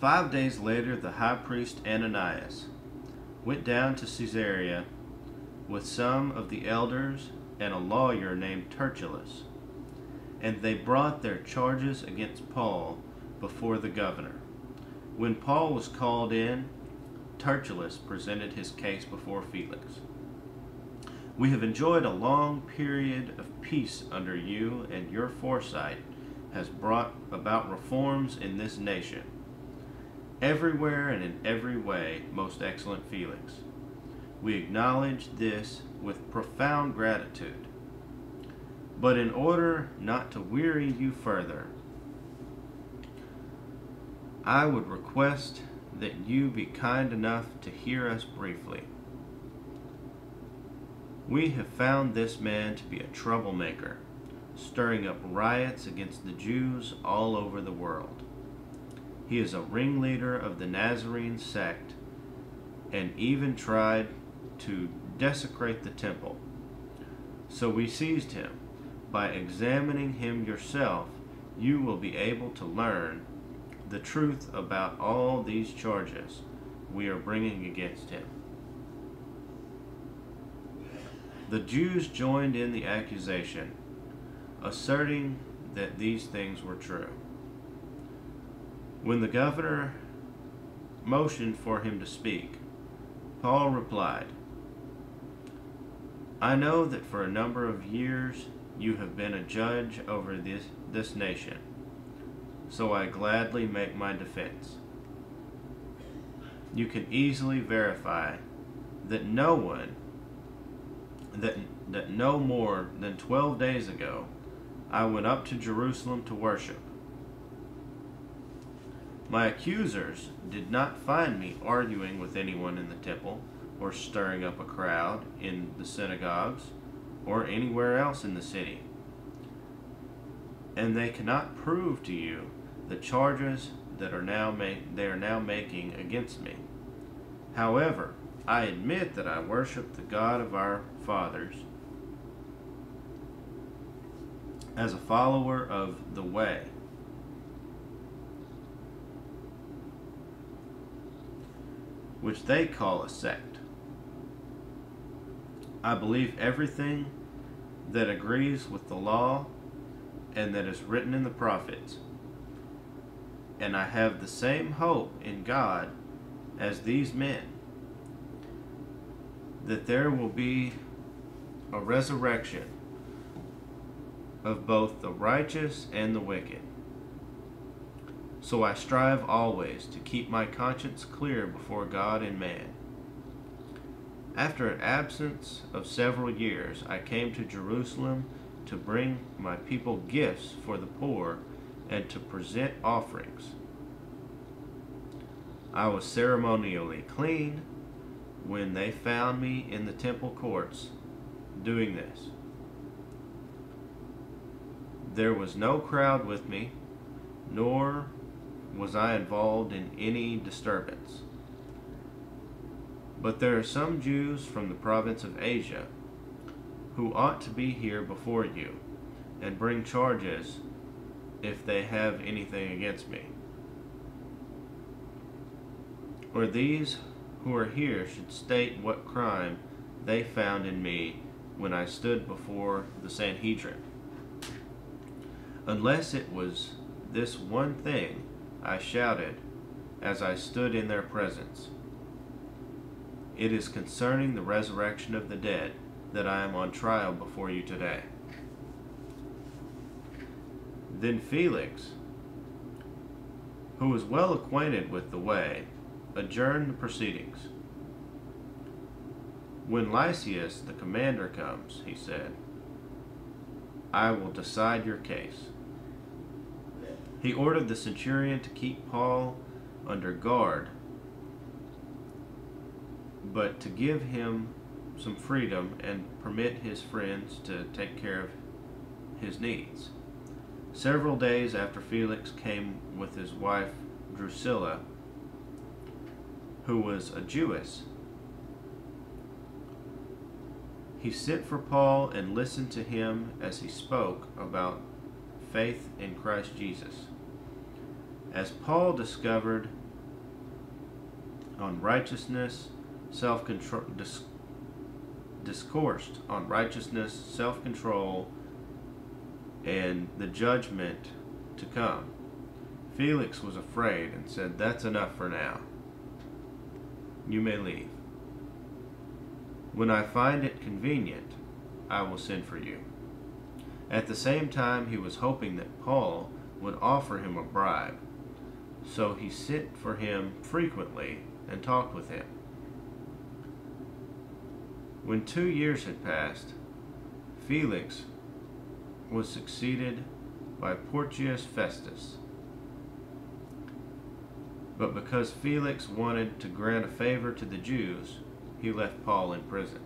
5 days later, the high priest Ananias went down to Caesarea with some of the elders and a lawyer named Tertullus, and they brought their charges against Paul before the governor. When Paul was called in, Tertullus presented his case before Felix. We have enjoyed a long period of peace under you, and your foresight has brought about reforms in this nation. Everywhere and in every way, most excellent Felix, we acknowledge this with profound gratitude. But in order not to weary you further, I would request that you be kind enough to hear us briefly. We have found this man to be a troublemaker, stirring up riots against the Jews all over the world. He is a ringleader of the Nazarene sect and even tried to desecrate the temple. So we seized him. By examining him yourself, you will be able to learn the truth about all these charges we are bringing against him. The Jews joined in the accusation, asserting that these things were true. When the governor motioned for him to speak, Paul replied, I know that for a number of years you have been a judge over this nation, so I gladly make my defense. You can easily verify that no more than 12 days ago I went up to Jerusalem to worship. My accusers did not find me arguing with anyone in the temple or stirring up a crowd in the synagogues or anywhere else in the city. And they cannot prove to you the charges that they are now making against me. However, I admit that I worship the God of our fathers as a follower of the way, which they call a sect. I believe everything that agrees with the law and that is written in the prophets, and I have the same hope in God as these men, that there will be a resurrection of both the righteous and the wicked. So I strive always to keep my conscience clear before God and man. After an absence of several years, I came to Jerusalem to bring my people gifts for the poor and to present offerings. I was ceremonially clean when they found me in the temple courts doing this. There was no crowd with me, nor was I involved in any disturbance. But there are some Jews from the province of Asia who ought to be here before you and bring charges if they have anything against me. Or these who are here should state what crime they found in me when I stood before the Sanhedrin. Unless it was this one thing, I shouted as I stood in their presence. It is concerning the resurrection of the dead that I am on trial before you today. Then Felix, who was well acquainted with the way, adjourned the proceedings. When Lysias the commander comes, he said, I will decide your case. He ordered the centurion to keep Paul under guard, but to give him some freedom and permit his friends to take care of his needs. Several days after Felix came with his wife Drusilla, who was a Jewess, he sent for Paul and listened to him as he spoke about faith in Christ Jesus. As Paul discovered on righteousness, self-control, discoursed on righteousness, self-control, and the judgment to come. Felix was afraid and said, "That's enough for now. You may leave. When I find it convenient, I will send for you." At the same time, he was hoping that Paul would offer him a bribe, so he sent for him frequently and talked with him. When 2 years had passed, Felix was succeeded by Porcius Festus. But because Felix wanted to grant a favor to the Jews, he left Paul in prison.